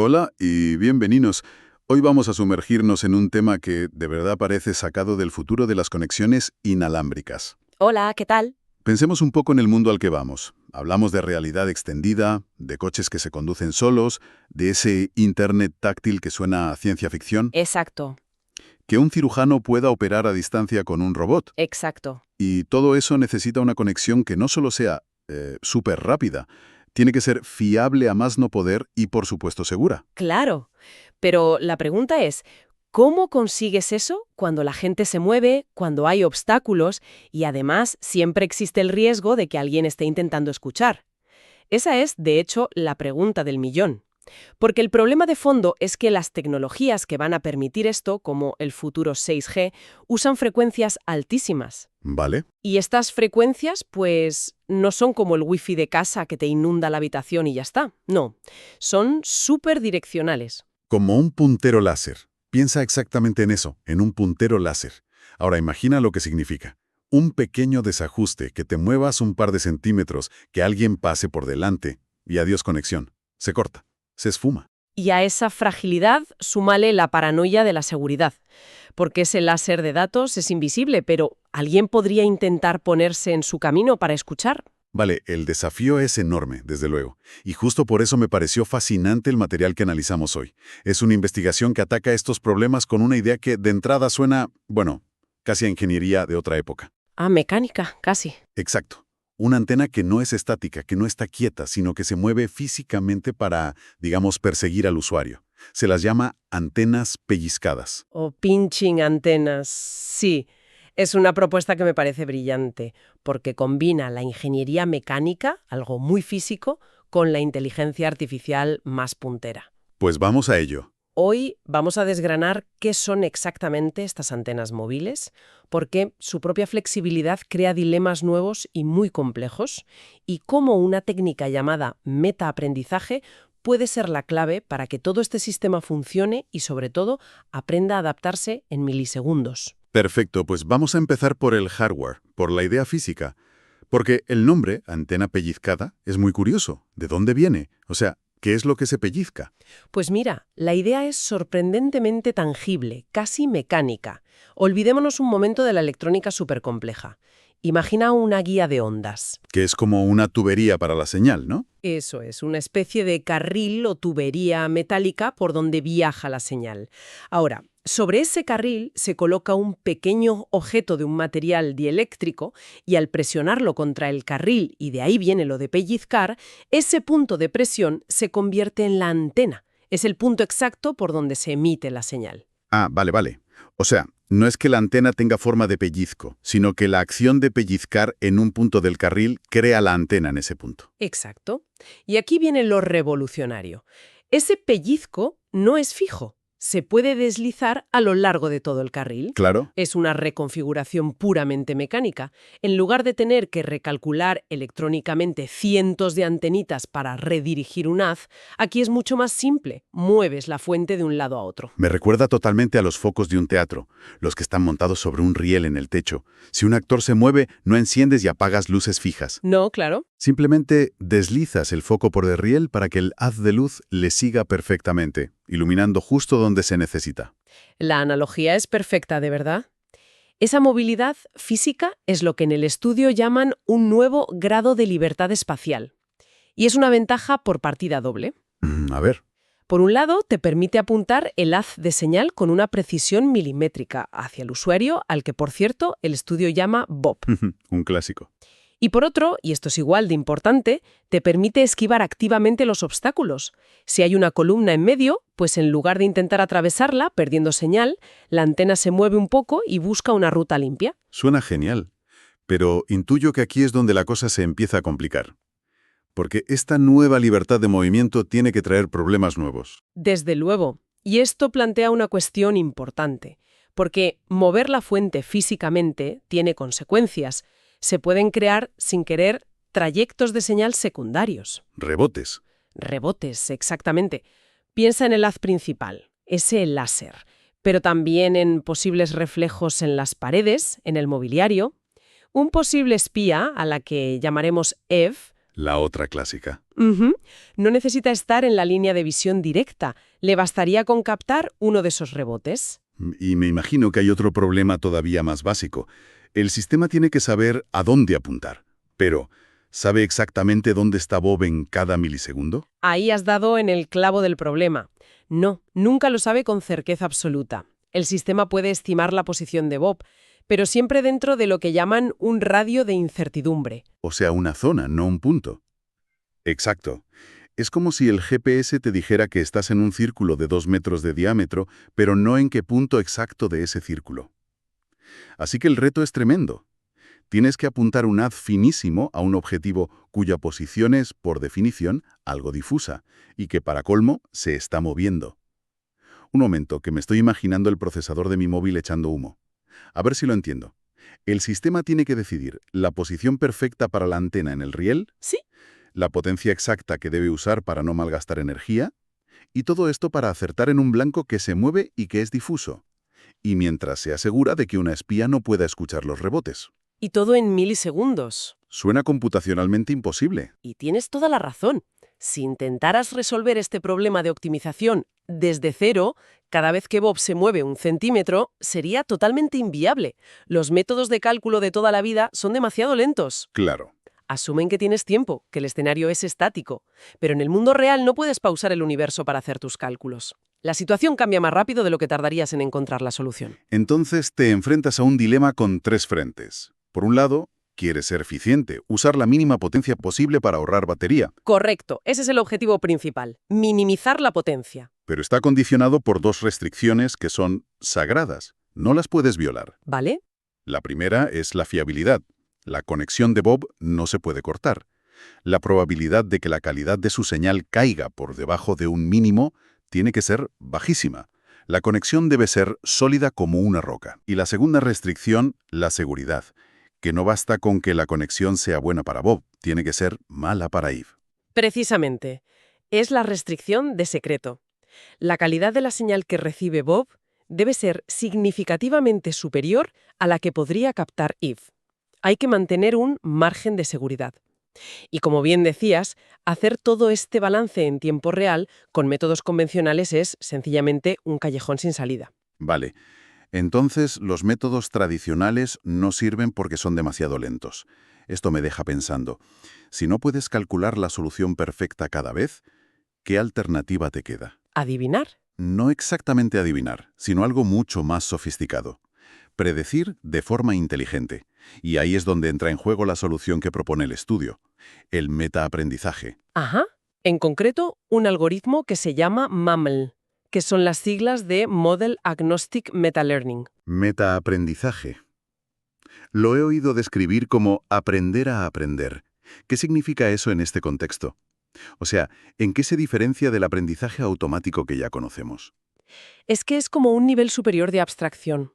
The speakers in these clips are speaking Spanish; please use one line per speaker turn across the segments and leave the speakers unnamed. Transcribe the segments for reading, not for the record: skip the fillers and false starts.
Hola y bienvenidos. Hoy vamos a sumergirnos en un tema que de verdad parece sacado del futuro de las conexiones inalámbricas.
Hola, ¿qué tal?
Pensemos un poco en el mundo al que vamos. Hablamos de realidad extendida, de coches que se conducen solos, de ese Internet táctil que suena a ciencia ficción,
Exacto,
que un cirujano pueda operar a distancia con un robot.
exacto.
Y todo eso necesita una conexión que no solo sea súper rápida, tiene que ser fiable a más no poder y, por supuesto, segura.
Claro. Pero la pregunta es, ¿cómo consigues eso cuando la gente se mueve, cuando hay obstáculos y además siempre existe el riesgo de que alguien esté intentando escuchar? Esa es, de hecho, la pregunta del millón. Porque el problema de fondo es que las tecnologías que van a permitir esto, como el futuro 6G, usan frecuencias altísimas.
¿Vale?
Y estas frecuencias, pues, no son como el wifi de casa que te inunda la habitación y ya está. No, son súper direccionales.
Como un puntero láser. Piensa exactamente en eso, en un puntero láser. Ahora imagina lo que significa. Un pequeño desajuste, que te muevas un par de centímetros, que alguien pase por delante, y adiós conexión. Se corta, se esfuma.
Y a esa fragilidad súmale la paranoia de la seguridad. Porque ese láser de datos es invisible, pero ¿alguien podría intentar ponerse en su camino para escuchar?
Vale, el desafío es enorme, desde luego, y justo por eso me pareció fascinante el material que analizamos hoy. Es una investigación que ataca estos problemas con una idea que de entrada suena, bueno, casi a ingeniería de otra época.
Ah, mecánica, casi.
Exacto. Una antena que no es estática, que no está quieta, sino que se mueve físicamente para, digamos, perseguir al usuario. Se las llama antenas pellizcadas.
O pinching antenas. Sí, es una propuesta que me parece brillante, porque combina la ingeniería mecánica, algo muy físico, con la inteligencia artificial más puntera.
Pues vamos a ello.
Hoy vamos a desgranar qué son exactamente estas antenas móviles, porque su propia flexibilidad crea dilemas nuevos y muy complejos, y cómo una técnica llamada metaaprendizaje puede ser la clave para que todo este sistema funcione y, sobre todo, aprenda a adaptarse en milisegundos.
Perfecto, pues vamos a empezar por el hardware, por la idea física. Porque el nombre, antena pellizcada, es muy curioso. ¿De dónde viene? O sea, ¿qué es lo que se pellizca?
Pues mira, la idea es sorprendentemente tangible, casi mecánica. Olvidémonos un momento de la electrónica supercompleja. Imagina una guía de ondas.
Que es como una tubería para la señal, ¿no?
Eso es, una especie de carril o tubería metálica por donde viaja la señal. Ahora, sobre ese carril se coloca un pequeño objeto de un material dieléctrico y al presionarlo contra el carril, y de ahí viene lo de pellizcar, ese punto de presión se convierte en la antena. Es el punto exacto por donde se emite la señal.
Ah, vale. O sea, no es que la antena tenga forma de pellizco, sino que la acción de pellizcar en un punto del carril crea la antena en ese punto.
Exacto. Y aquí viene lo revolucionario. Ese pellizco no es fijo. Se puede deslizar a lo largo de todo el carril.
¿Claro?
Es una reconfiguración puramente mecánica. En lugar de tener que recalcular electrónicamente cientos de antenitas para redirigir un haz, aquí es mucho más simple. Mueves la fuente de un lado a otro.
Me recuerda totalmente a los focos de un teatro, los que están montados sobre un riel en el techo. Si un actor se mueve, no enciendes y apagas luces fijas.
No, claro.
Simplemente deslizas el foco por el riel para que el haz de luz le siga perfectamente, iluminando justo donde se necesita.
La analogía es perfecta, ¿de verdad? Esa movilidad física es lo que en el estudio llaman un nuevo grado de libertad espacial. Y es una ventaja por partida doble.
A ver.
Por un lado, te permite apuntar el haz de señal con una precisión milimétrica hacia el usuario, al que, por cierto, el estudio llama Bob.
Un clásico.
Y por otro, y esto es igual de importante, te permite esquivar activamente los obstáculos. Si hay una columna en medio, pues en lugar de intentar atravesarla, perdiendo señal, la antena se mueve un poco y busca una ruta limpia.
Suena genial, pero intuyo que aquí es donde la cosa se empieza a complicar. Porque esta nueva libertad de movimiento tiene que traer problemas nuevos.
Desde luego. Y esto plantea una cuestión importante, porque mover la fuente físicamente tiene consecuencias. Se pueden crear, sin querer, trayectos de señal secundarios.
Rebotes.
Rebotes, exactamente. Piensa en el haz principal, ese láser, pero también en posibles reflejos en las paredes, en el mobiliario. Un posible espía, a la que llamaremos Eve,
La otra clásica.
Ujú. No necesita estar en la línea de visión directa, le bastaría con captar uno de esos rebotes.
Y me imagino que hay otro problema todavía más básico. El sistema tiene que saber a dónde apuntar. Pero, ¿sabe exactamente dónde está Bob en cada milisegundo?
Ahí has dado en el clavo del problema. No, nunca lo sabe con certeza absoluta. El sistema puede estimar la posición de Bob, pero siempre dentro de lo que llaman un radio de incertidumbre.
O sea, una zona, no un punto. Exacto. Es como si el GPS te dijera que estás en un círculo de 2 metros de diámetro, pero no en qué punto exacto de ese círculo. Así que el reto es tremendo. Tienes que apuntar un haz finísimo a un objetivo cuya posición es, por definición, algo difusa, y que para colmo se está moviendo. Un momento, que me estoy imaginando el procesador de mi móvil echando humo. A ver si lo entiendo. El sistema tiene que decidir la posición perfecta para la antena en el riel,
Sí.
la potencia exacta que debe usar para no malgastar energía, y todo esto para acertar en un blanco que se mueve y que es difuso, y mientras se asegura de que una espía no pueda escuchar los rebotes.
Y todo en milisegundos.
Suena computacionalmente imposible.
Y tienes toda la razón. Si intentaras resolver este problema de optimización desde cero, cada vez que Bob se mueve un centímetro, sería totalmente inviable. Los métodos de cálculo de toda la vida son demasiado lentos.
Claro.
Asumen que tienes tiempo, que el escenario es estático, pero en el mundo real no puedes pausar el universo para hacer tus cálculos. La situación cambia más rápido de lo que tardarías en encontrar la solución.
Entonces te enfrentas a un dilema con 3 frentes. Por un lado, quieres ser eficiente, usar la mínima potencia posible para ahorrar batería,
Correcto, ese es el objetivo principal, minimizar la potencia.
pero está condicionado por 2 restricciones que son sagradas. No las puedes violar.
¿Vale?
La primera es la fiabilidad. La conexión de Bob no se puede cortar. La probabilidad de que la calidad de su señal caiga por debajo de un mínimo tiene que ser bajísima. La conexión debe ser sólida como una roca. Y la segunda restricción, la seguridad, que no basta con que la conexión sea buena para Bob, tiene que ser mala para Eve.
Precisamente, es la restricción de secreto. La calidad de la señal que recibe Bob debe ser significativamente superior a la que podría captar Eve. Hay que mantener un margen de seguridad. Y como bien decías, hacer todo este balance en tiempo real con métodos convencionales es sencillamente un callejón sin salida.
Vale, entonces los métodos tradicionales no sirven porque son demasiado lentos. Esto me deja pensando, si no puedes calcular la solución perfecta cada vez, ¿qué alternativa te queda?
¿Adivinar?
No exactamente adivinar, sino algo mucho más sofisticado. Predecir de forma inteligente. Y ahí es donde entra en juego la solución que propone el estudio, el metaaprendizaje.
Ajá. En concreto, un algoritmo que se llama MAML, que son las siglas de Model Agnostic Meta-Learning.
Metaaprendizaje. Lo he oído describir como aprender a aprender. ¿Qué significa eso en este contexto? O sea, ¿en qué se diferencia del aprendizaje automático que ya conocemos?
Es que es como un nivel superior de abstracción.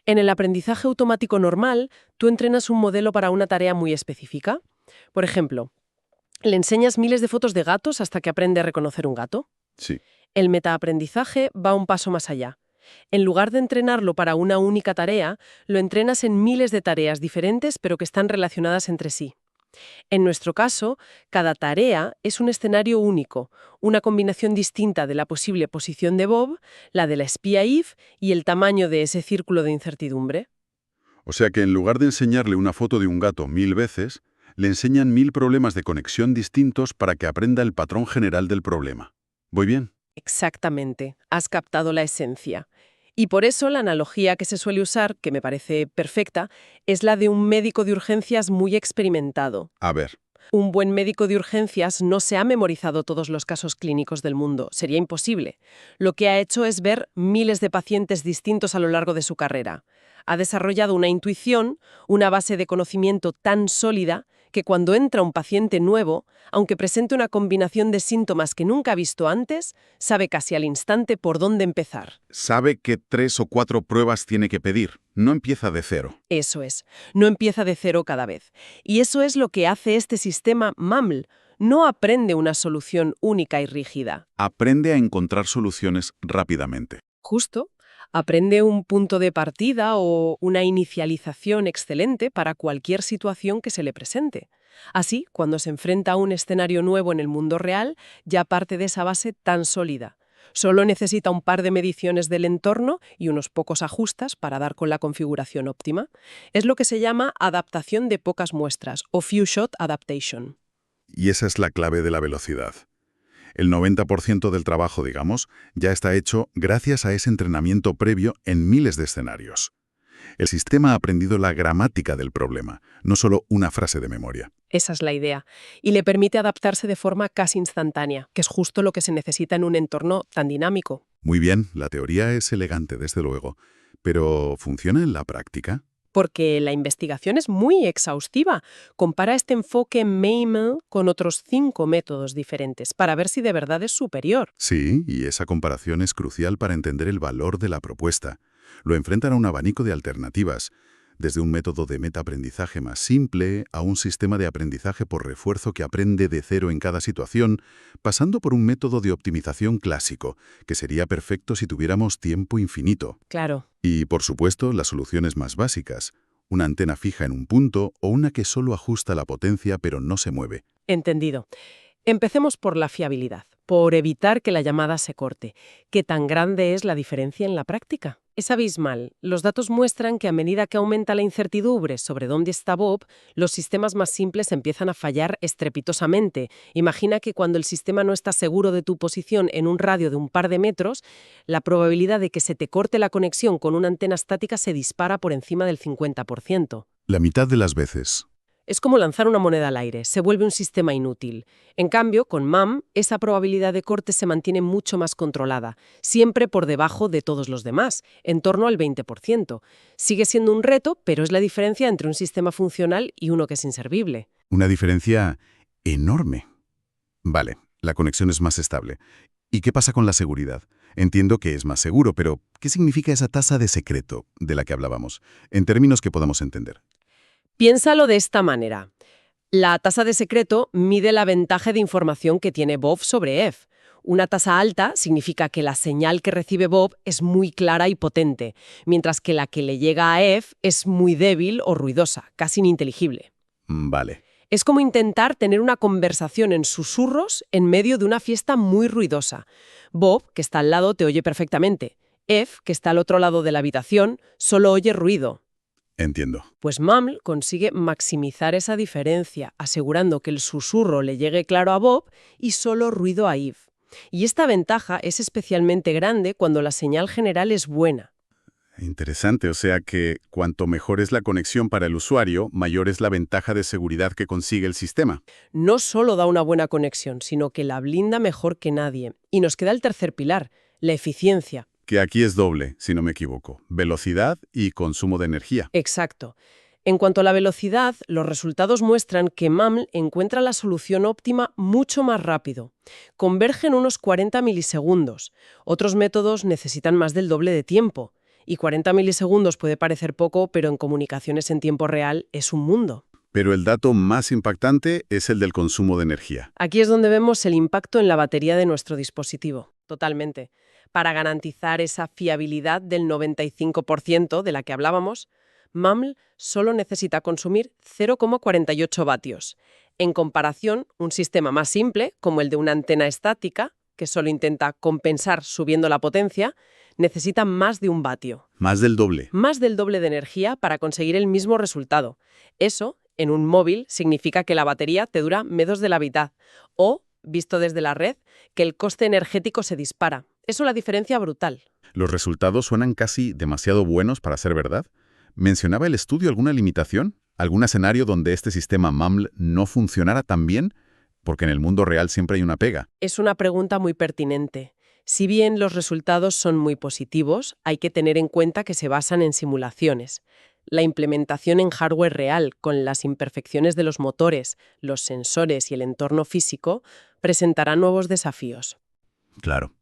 En el aprendizaje automático normal, tú entrenas un modelo para una tarea muy específica. Por ejemplo, le enseñas miles de fotos de gatos hasta que aprende a reconocer un gato.
Sí.
El metaaprendizaje va un paso más allá. En lugar de entrenarlo para una única tarea, lo entrenas en miles de tareas diferentes pero que están relacionadas entre sí. En nuestro caso, cada tarea es un escenario único, una combinación distinta de la posible posición de Bob, la de la espía Eve y el tamaño de ese círculo de incertidumbre.
O sea que en lugar de enseñarle una foto de un gato 1000 veces, le enseñan 1000 problemas de conexión distintos para que aprenda el patrón general del problema. ¿Voy bien?
Exactamente, has captado la esencia. Y por eso la analogía que se suele usar, que me parece perfecta, es la de un médico de urgencias muy experimentado.
A ver.
Un buen médico de urgencias no se ha memorizado todos los casos clínicos del mundo, sería imposible. Lo que ha hecho es ver miles de pacientes distintos a lo largo de su carrera. Ha desarrollado una intuición, una base de conocimiento tan sólida que cuando entra un paciente nuevo, aunque presente una combinación de síntomas que nunca ha visto antes, sabe casi al instante por dónde empezar.
Sabe qué 3 o 4 pruebas tiene que pedir. No empieza de cero.
Eso es, no empieza de cero cada vez. Y eso es lo que hace este sistema MAML. No aprende una solución única y rígida.
Aprende a encontrar soluciones rápidamente.
Justo, Aprende un punto de partida o una inicialización excelente para cualquier situación que se le presente. Así, cuando se enfrenta a un escenario nuevo en el mundo real, ya parte de esa base tan sólida. Solo necesita un par de mediciones del entorno y unos pocos ajustes para dar con la configuración óptima. Es lo que se llama adaptación de pocas muestras o few-shot adaptation.
Y esa es la clave de la velocidad. El 90% del trabajo, digamos, ya está hecho gracias a ese entrenamiento previo en miles de escenarios. El sistema ha aprendido la gramática del problema, no solo una frase de memoria.
Esa es la idea. Y le permite adaptarse de forma casi instantánea, que es justo lo que se necesita en un entorno tan dinámico.
Muy bien, la teoría es elegante, desde luego, pero ¿funciona en la práctica?
Porque la investigación es muy exhaustiva. Compara este enfoque MAML con otros 5 métodos diferentes para ver si de verdad es superior.
Sí, y esa comparación es crucial para entender el valor de la propuesta. Lo enfrentan a un abanico de alternativas, desde un método de metaaprendizaje más simple a un sistema de aprendizaje por refuerzo que aprende de cero en cada situación, pasando por un método de optimización clásico, que sería perfecto si tuviéramos tiempo infinito.
Claro.
Y, por supuesto, las soluciones más básicas, una antena fija en un punto o una que solo ajusta la potencia pero no se mueve.
Entendido. Empecemos por la fiabilidad, por evitar que la llamada se corte. ¿Qué tan grande es la diferencia en la práctica? Es abismal. Los datos muestran que a medida que aumenta la incertidumbre sobre dónde está Bob, los sistemas más simples empiezan a fallar estrepitosamente. Imagina que cuando el sistema no está seguro de tu posición en un radio de un par de metros, la probabilidad de que se te corte la conexión con una antena estática se dispara por encima del 50%.
La mitad de las veces.
Es como lanzar una moneda al aire, se vuelve un sistema inútil. En cambio, con MAM, esa probabilidad de corte se mantiene mucho más controlada, siempre por debajo de todos los demás, en torno al 20%. Sigue siendo un reto, pero es la diferencia entre un sistema funcional y uno que es inservible.
Una diferencia enorme. Vale, la conexión es más estable. ¿Y qué pasa con la seguridad? Entiendo que es más seguro, pero ¿qué significa esa tasa de secreto de la que hablábamos, en términos que podamos entender?
Piénsalo de esta manera. La tasa de secreto mide la ventaja de información que tiene Bob sobre F. Una tasa alta significa que la señal que recibe Bob es muy clara y potente, mientras que la que le llega a F es muy débil o ruidosa, casi ininteligible.
Vale.
Es como intentar tener una conversación en susurros en medio de una fiesta muy ruidosa. Bob, que está al lado, te oye perfectamente. F, que está al otro lado de la habitación, solo oye ruido.
Entiendo.
Pues MAML consigue maximizar esa diferencia, asegurando que el susurro le llegue claro a Bob y solo ruido a Eve. Y esta ventaja es especialmente grande cuando la señal general es buena.
Interesante, o sea que cuanto mejor es la conexión para el usuario, mayor es la ventaja de seguridad que consigue el sistema.
No solo da una buena conexión, sino que la blinda mejor que nadie. Y nos queda el tercer pilar, la eficiencia.
Que aquí es doble, si no me equivoco. Velocidad y consumo de energía.
Exacto. En cuanto a la velocidad, los resultados muestran que MAML encuentra la solución óptima mucho más rápido. Converge en unos 40 milisegundos. Otros métodos necesitan más del doble de tiempo. Y 40 milisegundos puede parecer poco, pero en comunicaciones en tiempo real es un mundo.
Pero el dato más impactante es el del consumo de energía.
Aquí es donde vemos el impacto en la batería de nuestro dispositivo. Totalmente. Para garantizar esa fiabilidad del 95% de la que hablábamos, MAML solo necesita consumir 0,48 vatios. En comparación, un sistema más simple, como el de una antena estática, que solo intenta compensar subiendo la potencia, necesita más de 1 vatio.
Más del doble.
Más del doble de energía para conseguir el mismo resultado. Eso, en un móvil, significa que la batería te dura menos de la mitad. O, visto desde la red, que el coste energético se dispara. Eso la diferencia brutal.
Los resultados suenan casi demasiado buenos para ser verdad. ¿Mencionaba el estudio alguna limitación? ¿Algún escenario donde este sistema MAML no funcionara tan bien? Porque en el mundo real siempre hay una pega.
Es una pregunta muy pertinente. Si bien los resultados son muy positivos, hay que tener en cuenta que se basan en simulaciones. La implementación en hardware real, con las imperfecciones de los motores, los sensores y el entorno físico, presentará nuevos desafíos.
Claro.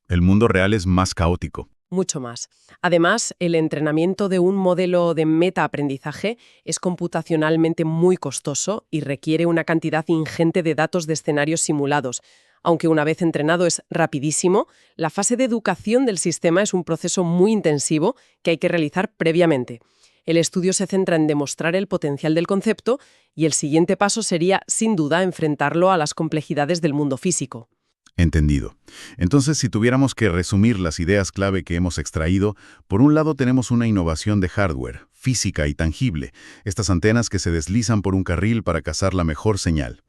El mundo real es más caótico.
Mucho más. Además, el entrenamiento de un modelo de metaaprendizaje es computacionalmente muy costoso y requiere una cantidad ingente de datos de escenarios simulados. aunque una vez entrenado es rapidísimo, la fase de educación del sistema es un proceso muy intensivo que hay que realizar previamente. El estudio se centra en demostrar el potencial del concepto y el siguiente paso sería, sin duda, enfrentarlo a las complejidades del mundo físico.
Entendido. Entonces, si tuviéramos que resumir las ideas clave que hemos extraído, por un lado tenemos una innovación de hardware, física y tangible, estas antenas que se deslizan por un carril para cazar la mejor señal.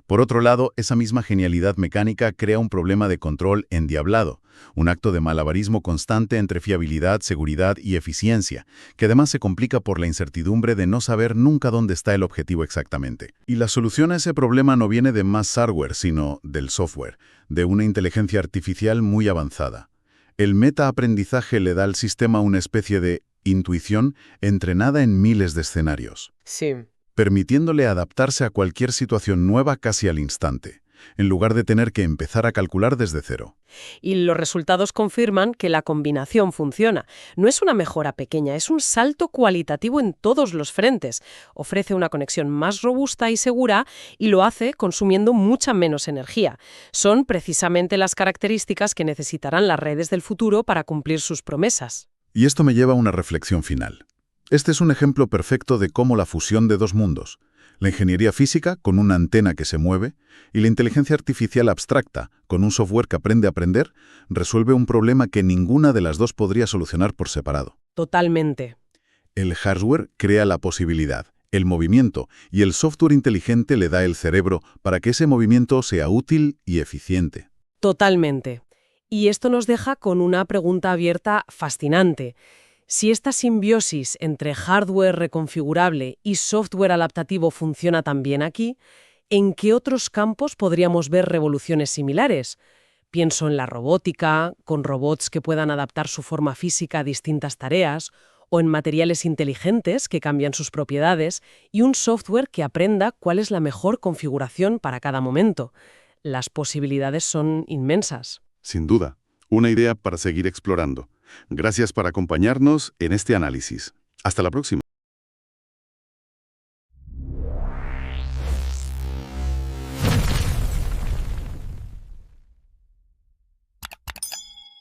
Por otro lado, esa misma genialidad mecánica crea un problema de control endiablado, un acto de malabarismo constante entre fiabilidad, seguridad y eficiencia, que además se complica por la incertidumbre de no saber nunca dónde está el objetivo exactamente. Y la solución a ese problema no viene de más hardware, sino del software, de una inteligencia artificial muy avanzada. El metaaprendizaje le da al sistema una especie de intuición entrenada en miles de escenarios,
Sí.
permitiéndole adaptarse a cualquier situación nueva casi al instante, en lugar de tener que empezar a calcular desde cero.
Y los resultados confirman que la combinación funciona. No es una mejora pequeña, es un salto cualitativo en todos los frentes. Ofrece una conexión más robusta y segura y lo hace consumiendo mucha menos energía. Son precisamente las características que necesitarán las redes del futuro para cumplir sus promesas.
Y esto me lleva a una reflexión final. Este es un ejemplo perfecto de cómo la fusión de dos mundos, la ingeniería física con una antena que se mueve y la inteligencia artificial abstracta con un software que aprende a aprender, resuelve un problema que ninguna de las dos podría solucionar por separado.
Totalmente.
El hardware crea la posibilidad, el movimiento, y el software inteligente le da el cerebro para que ese movimiento sea útil y eficiente.
Totalmente. Y esto nos deja con una pregunta abierta fascinante. Si esta simbiosis entre hardware reconfigurable y software adaptativo funciona también aquí, ¿en qué otros campos podríamos ver revoluciones similares? Pienso en la robótica, con robots que puedan adaptar su forma física a distintas tareas, o en materiales inteligentes que cambian sus propiedades y un software que aprenda cuál es la mejor configuración para cada momento. Las posibilidades son inmensas.
Sin duda, una idea para seguir explorando. Gracias por acompañarnos en este análisis. Hasta la próxima.